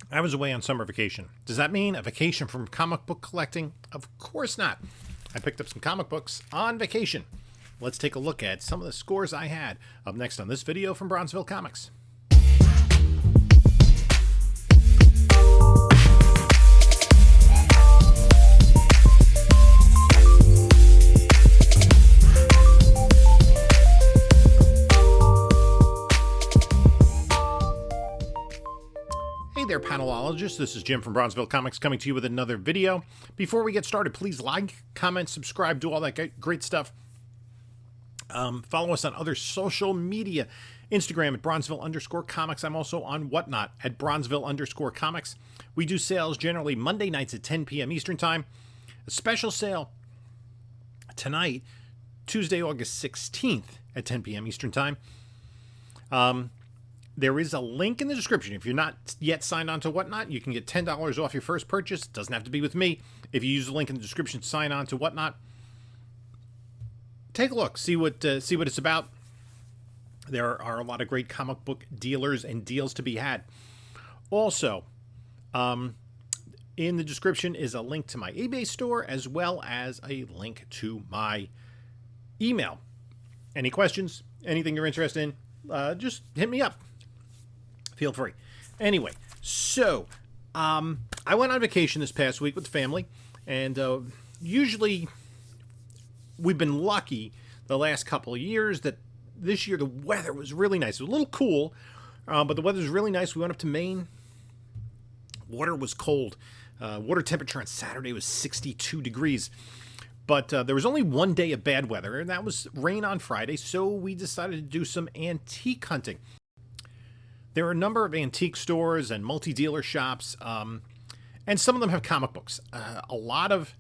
I was away on summer vacation. Does that mean a vacation from comic book collecting? Of course not. I picked up some comic books on vacation. Let's take a look at some of the scores I had up next on this video from Bronzeville Comics. Hey there, panelologists. This is Jim from Bronzeville Comics coming to you with another video. Before we get started, please like, comment, subscribe, do all that great stuff. Follow us on other social media. Instagram at Bronzeville_comics. I'm also on Whatnot at Bronzeville_comics. We do sales generally Monday nights at 10 p.m. Eastern Time. A special sale tonight, Tuesday, August 16th at 10 p.m. Eastern Time. There is a link in the description. If you're not yet signed on to Whatnot, you can get $10 off your first purchase. It doesn't have to be with me. If you use the link in the description to sign on to Whatnot, take a look, see what it's about. There are a lot of great comic book dealers and deals to be had. Also, in the description is a link to my eBay store as well as a link to my email. Any questions, anything you're interested in, just hit me up. Feel free. Anyway, so I went on vacation this past week with the family, and usually we've been lucky the last couple of years that this year the weather was really nice. It was a little cool, but the weather was really nice. We went up to Maine. Water was cold. Water temperature on Saturday was 62 degrees. But there was only one day of bad weather, and that was rain on Friday, so we decided to do some antique hunting. There are a number of antique stores and multi-dealer shops, and some of them have comic books. A lot of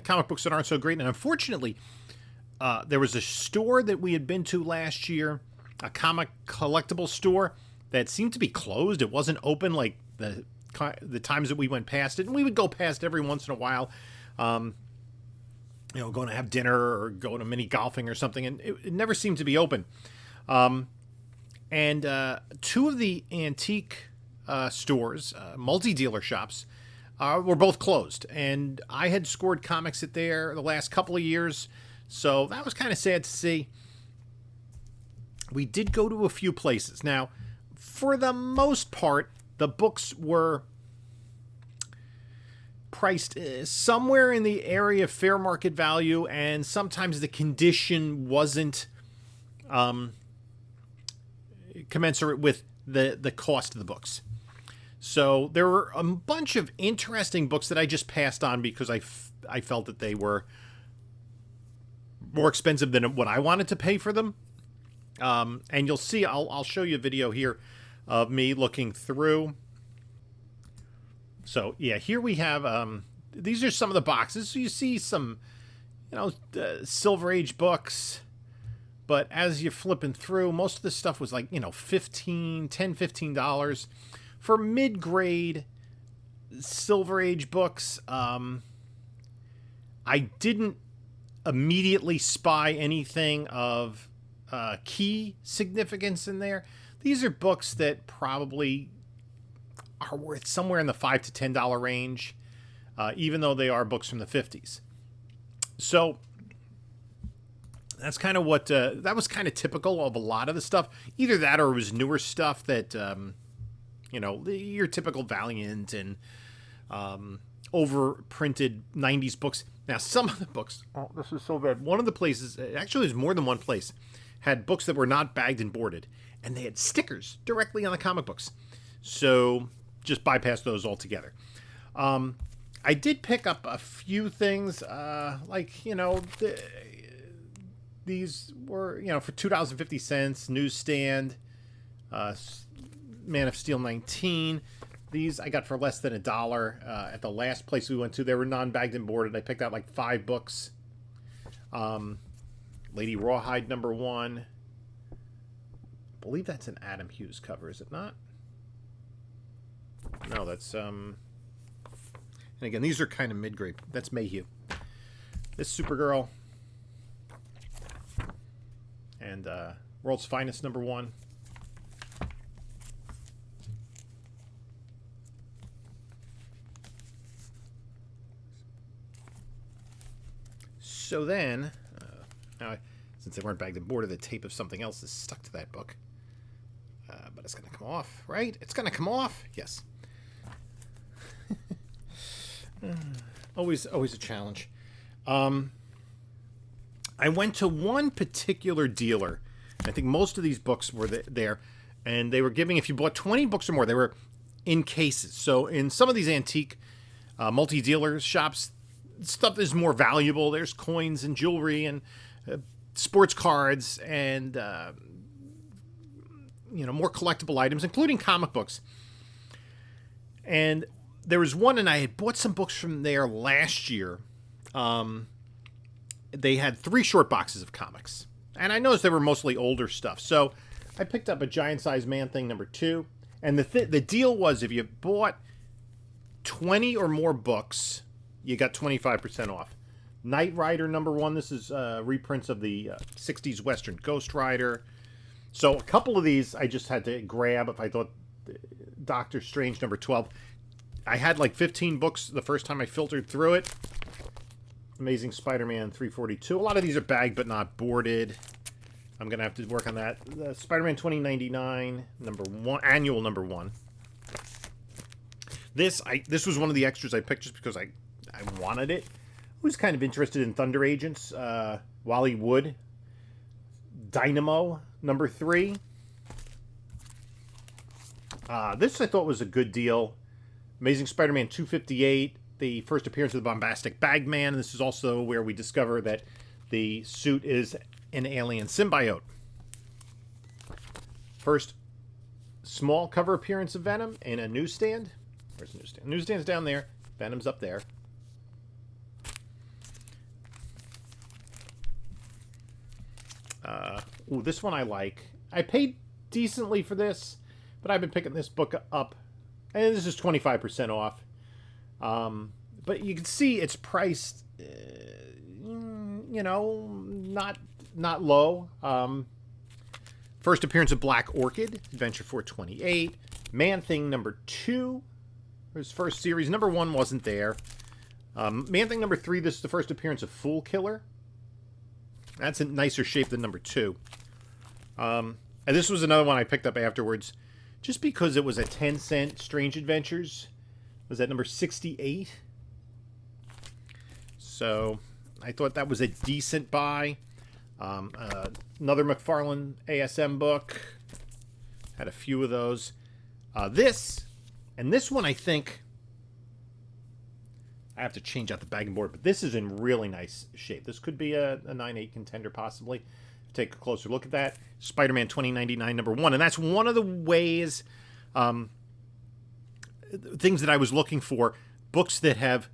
comic books that aren't so great, and unfortunately, there was a store that we had been to last year, a comic collectible store that seemed to be closed. It wasn't open like the times that we went past it, and we would go past every once in a while, going to have dinner or go to mini golfing or something, and it never seemed to be open. And two of the antique stores, multi-dealer shops, were both closed. And I had scored comics at there the last couple of years, so that was kind of sad to see. We did go to a few places. Now, for the most part, the books were priced somewhere in the area of fair market value, and sometimes the condition wasn't commensurate with the cost of the books. So there were a bunch of interesting books that I just passed on because I felt that they were more expensive than what I wanted to pay for them. And you'll see, I'll show you a video here of me looking through. So yeah, here we have, these are some of the boxes. So you see some, Silver Age books. But as you're flipping through, most of this stuff was like, $15 for mid-grade Silver Age books. I didn't immediately spy anything of key significance in there. These are books that probably are worth somewhere in the $5 to $10 range, even though they are books from the 50s. So that's kind of what, that was kind of typical of a lot of the stuff. Either that or it was newer stuff that, your typical Valiant and overprinted 90s books. Now, some of the books, oh, this is so bad. One of the places, actually there's more than one place, had books that were not bagged and boarded. And they had stickers directly on the comic books. So just bypass those altogether. I did pick up a few things, these were, for $2.50, newsstand, Man of Steel 19. These I got for less than $1 at the last place we went to. They were non-bagged and boarded. I picked out like 5 books. Lady Rawhide #1. I believe that's an Adam Hughes cover, is it not? No, that's and again, these are kind of mid-grade. That's Mayhew. This Supergirl. And World's Finest #1. So then, now, since they weren't bagged and boarded, the tape of something else is stuck to that book. But it's going to come off, right? It's going to come off. Yes. Always a challenge. I went to one particular dealer. I think most of these books were there, and they were giving, if you bought 20 books or more, they were in cases. So in some of these antique multi-dealer shops, stuff is more valuable. There's coins and jewelry and sports cards and more collectible items, including comic books. And there was one, and I had bought some books from there last year. They had 3 short boxes of comics, and I noticed they were mostly older stuff. So I picked up a Giant Size Man Thing #2, and the deal was if you bought 20 or more books, you got 25% off. Knight Rider #1. This is reprints of the 60s Western Ghost Rider. So a couple of these I just had to grab if I thought Doctor Strange #12. I had like 15 books the first time I filtered through it. Amazing Spider-Man 342. A lot of these are bagged but not boarded. I'm going to have to work on that. Spider-Man 2099 #1, annual #1. This was one of the extras I picked just because I wanted it. I was kind of interested in Thunder Agents. Wally Wood. Dynamo #3. This I thought was a good deal. Amazing Spider-Man 258. The first appearance of the Bombastic Bagman. This is also where we discover that the suit is an alien symbiote. First small cover appearance of Venom in a newsstand. Where's the newsstand? Newsstand's down there. Venom's up there. This one I like. I paid decently for this, but I've been picking this book up, and this is 25% off. But you can see it's priced, not low. First appearance of Black Orchid, Adventure 428. Man Thing #2, his first series. #1 wasn't there. Man Thing #3, this is the first appearance of Fool Killer. That's in nicer shape than #2. And this was another one I picked up afterwards, just because it was a 10-cent Strange Adventures. Was that #68? So I thought that was a decent buy. Another McFarlane ASM book. Had a few of those. This one I think I have to change out the bag and board, but this is in really nice shape. This could be a 9/8 contender possibly. Take a closer look at that. Spider-Man 2099 #1, and that's one of the ways, things that I was looking for, books that have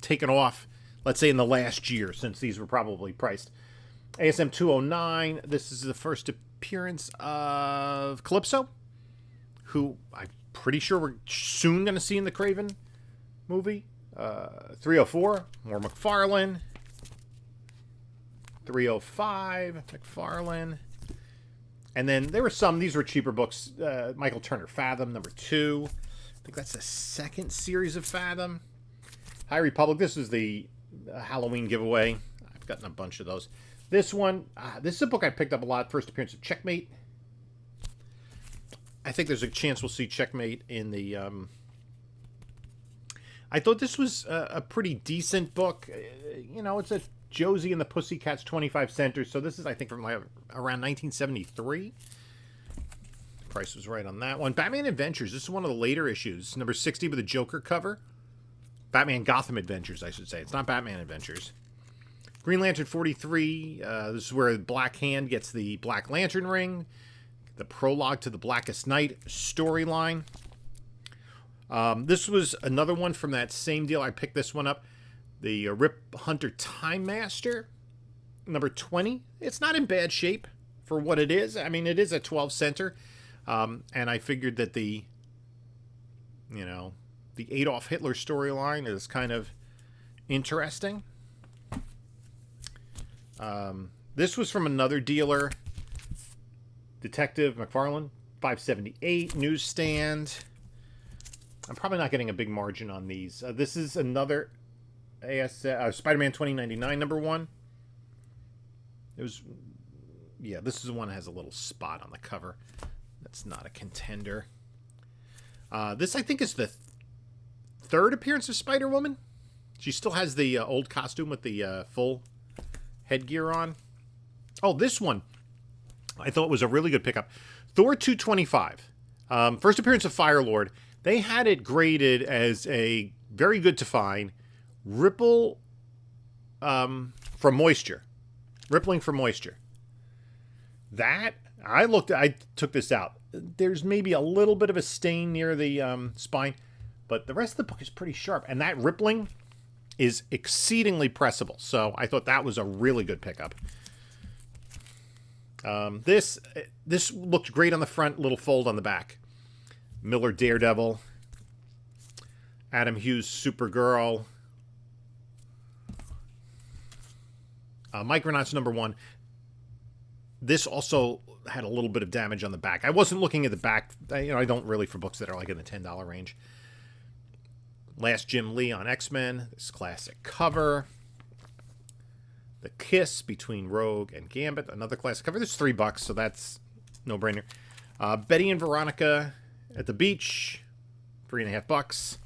taken off, let's say in the last year, since these were probably priced. ASM 209, this is the first appearance of Calypso, who I'm pretty sure we're soon going to see in the Craven movie. 304, more McFarlane. 305, McFarlane. And then there were some, these were cheaper books. Michael Turner Fathom, #2. I think that's the second series of Fathom. High Republic, this is the Halloween giveaway. I've gotten a bunch of those. This one, this is a book I picked up a lot. First appearance of Checkmate. I think there's a chance we'll see Checkmate in the... I thought this was a pretty decent book. It's a Josie and the Pussycats 25 centers. So this is, I think, from around 1973. The price was right on that one. Batman Adventures. This is one of the later issues. #60 with a Joker cover. Batman Gotham Adventures, I should say. It's not Batman Adventures. Green Lantern 43. This is where Black Hand gets the Black Lantern ring. The prologue to the Blackest Night storyline. This was another one from that same deal. I picked this one up. The Rip Hunter Time Master, #20. It's not in bad shape for what it is. I mean, it is a 12 center. And I figured that the Adolf Hitler storyline is kind of interesting. This was from another dealer. Detective McFarlane, 578, newsstand. I'm probably not getting a big margin on these. This is another Spider-Man 2099 #1. It was, yeah, this is the one that has a little spot on the cover. That's not a contender. This, I think, is the third appearance of Spider-Woman. She still has the old costume with the full headgear on. Oh, this one I thought was a really good pickup. Thor 225. First appearance of Firelord. They had it graded as a very good to find. Ripple from moisture. Rippling for moisture. That, I took this out. There's maybe a little bit of a stain near the spine, but the rest of the book is pretty sharp. And that rippling is exceedingly pressable. So I thought that was a really good pickup. This looked great on the front, little fold on the back. Miller Daredevil. Adam Hughes Supergirl. Micronauts #1. This also had a little bit of damage on the back. I wasn't looking at the back. I don't really for books that are like in the $10 range. Last Jim Lee on X-Men. This classic cover. The kiss between Rogue and Gambit. Another classic cover. This is $3, so that's no brainer. Betty and Veronica at the beach. $3.50.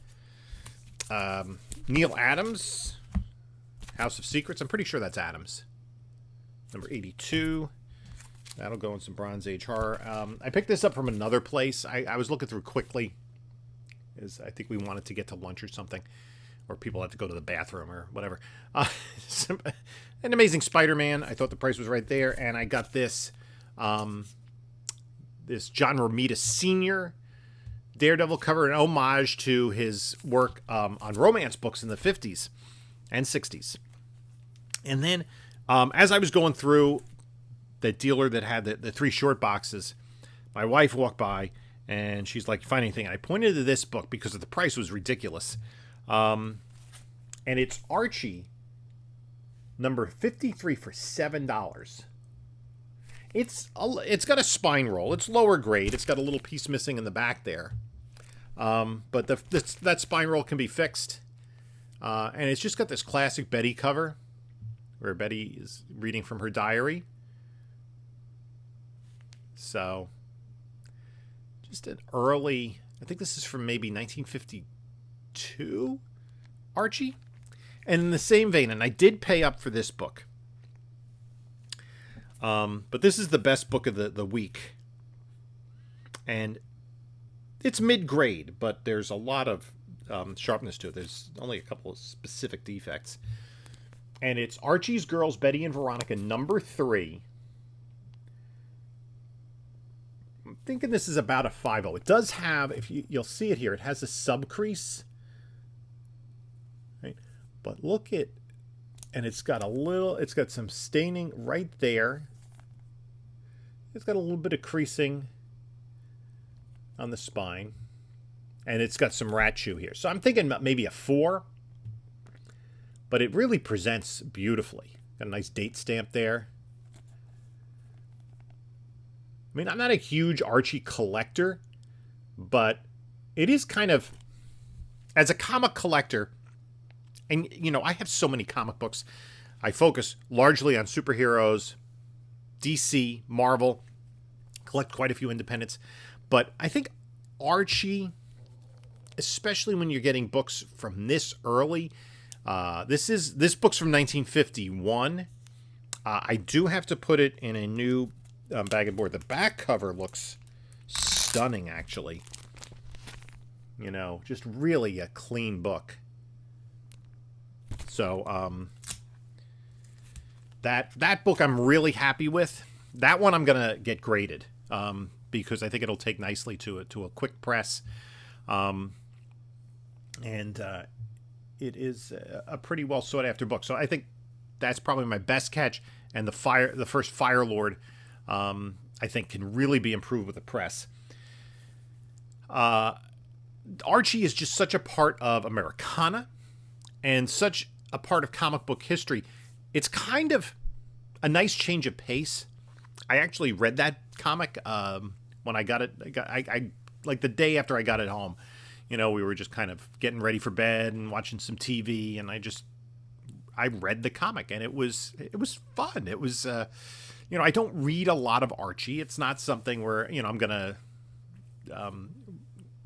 Neil Adams. House of Secrets. I'm pretty sure that's Adams. Number 82. That'll go in some Bronze Age horror. I picked this up from another place. I was looking through quickly. I think we wanted to get to lunch or something. Or people had to go to the bathroom or whatever. An Amazing Spider-Man. I thought the price was right there. And I got this. This John Romita Sr. Daredevil cover, an homage to his work on romance books in the 50s and 60s. And then, as I was going through the dealer that had the 3 short boxes, my wife walked by, and she's like, "Find anything?" And I pointed to this book because the price was ridiculous. And it's Archie, number 53 for $7. It's got a spine roll. It's lower grade. It's got a little piece missing in the back there. But that spine roll can be fixed. And it's just got this classic Betty cover where Betty is reading from her diary. So, just an early, I think this is from maybe 1952, Archie. And in the same vein, and I did pay up for this book. But this is the best book of the week. And it's mid-grade, but there's a lot of sharpness to it. There's only a couple of specific defects. And it's Archie's Girls, Betty and Veronica, number 3. I'm thinking this is about a 5.0. It does have, if you'll see it here, it has a subcrease. Right? But look at, and it's got some staining right there. It's got a little bit of creasing on the spine. And it's got some rat chew here. So I'm thinking maybe a 4. But it really presents beautifully. Got a nice date stamp there. I mean, I'm not a huge Archie collector, but it is kind of, as a comic collector, and, I have so many comic books. I focus largely on superheroes, DC, Marvel, collect quite a few independents. But I think Archie, especially when you're getting books from this early, this book's from 1951. I do have to put it in a new bag and board. The back cover looks stunning, actually. Just really a clean book. So, that book I'm really happy with. That one I'm gonna get graded because I think it'll take nicely to a quick press, and it is a pretty well sought after book. So I think that's probably my best catch. And the first Firelord, I think can really be improved with the press. Archie is just such a part of Americana and such a part of comic book history. It's kind of a nice change of pace. I actually read that comic when I got it. I like the day after I got it home. We were just kind of getting ready for bed and watching some TV, and I just I read the comic, and it was fun. It was, I don't read a lot of Archie. It's not something where, I'm going to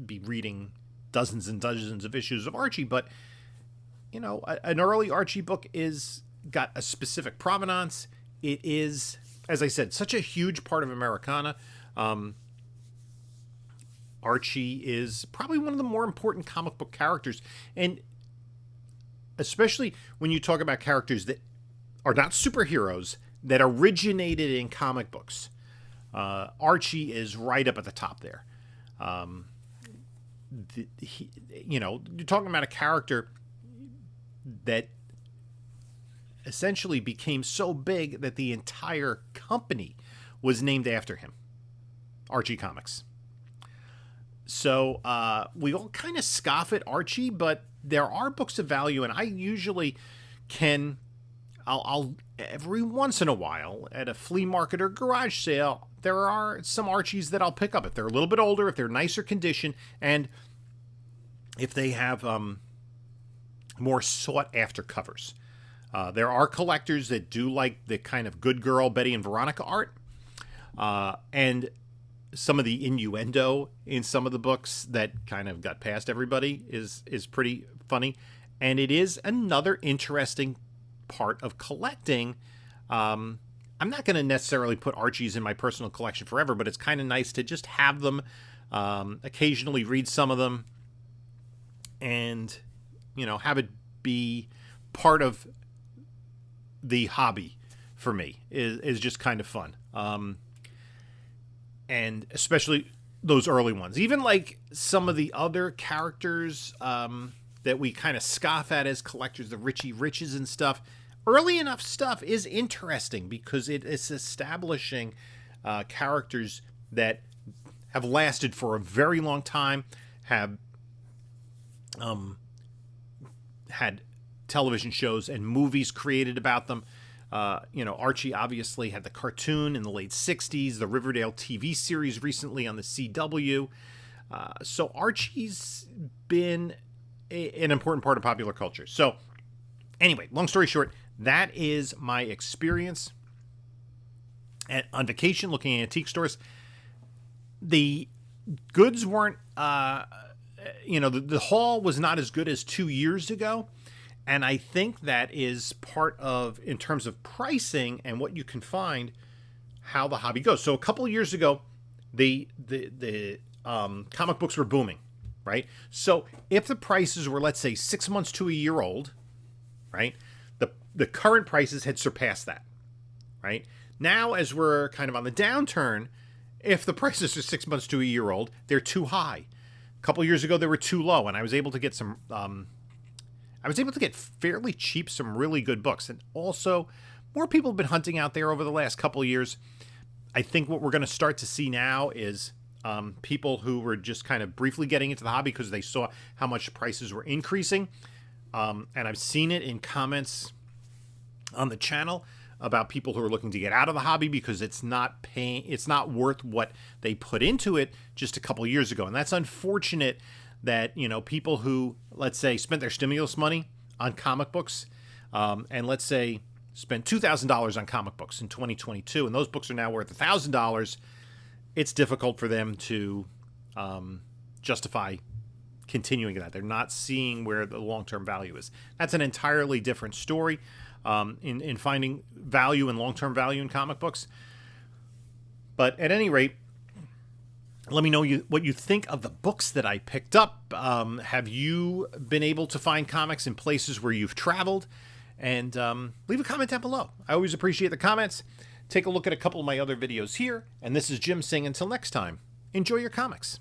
be reading dozens and dozens of issues of Archie, but, an early Archie book is got a specific provenance. It is, as I said, such a huge part of Americana. Archie is probably one of the more important comic book characters, and especially when you talk about characters that are not superheroes, that originated in comic books. Archie is right up at the top there. You're talking about a character that essentially became so big that the entire company was named after him. Archie Comics. So we all kind of scoff at Archie, but there are books of value, and I usually I'll every once in a while at a flea market or garage sale, there are some Archies that I'll pick up if they're a little bit older, if they're nicer condition, and if they have more sought after covers. There are collectors that do like the kind of good girl Betty and Veronica art, and some of the innuendo in some of the books that kind of got past everybody is pretty funny. And it is another interesting part of collecting. I'm not going to necessarily put Archies in my personal collection forever, but it's kind of nice to just have them, occasionally read some of them, and, have it be part of the hobby for me is just kind of fun. And especially those early ones. Even like some of the other characters that we kind of scoff at as collectors, the Richie Riches and stuff. Early enough stuff is interesting because it is establishing characters that have lasted for a very long time, have had television shows and movies created about them. Archie obviously had the cartoon in the late 60s, the Riverdale TV series recently on the CW. So Archie's been an important part of popular culture. So anyway, long story short, that is my experience on vacation looking at antique stores. The goods weren't, the haul was not as good as 2 years ago. And I think that is part of, in terms of pricing and what you can find, how the hobby goes. So a couple of years ago, the comic books were booming, right? So if the prices were, let's say, 6 months to a year old, right, the current prices had surpassed that, right? Now, as we're kind of on the downturn, if the prices are 6 months to a year old, they're too high. A couple of years ago, they were too low, and I was able to get some... I was able to get fairly cheap some really good books. And also, more people have been hunting out there over the last couple of years. I think what we're going to start to see now is people who were just kind of briefly getting into the hobby because they saw how much prices were increasing. And I've seen it in comments on the channel about people who are looking to get out of the hobby because it's not worth what they put into it just a couple of years ago. And that's unfortunate that, people who, let's say, spent their stimulus money on comic books, and let's say spent $2,000 on comic books in 2022, and those books are now worth $1,000, it's difficult for them to justify continuing that. They're not seeing where the long-term value is. That's an entirely different story in finding value and long-term value in comic books. But at any rate, let me know what you think of the books that I picked up. Have you been able to find comics in places where you've traveled? And leave a comment down below. I always appreciate the comments. Take a look at a couple of my other videos here. And this is Jim saying until next time, enjoy your comics.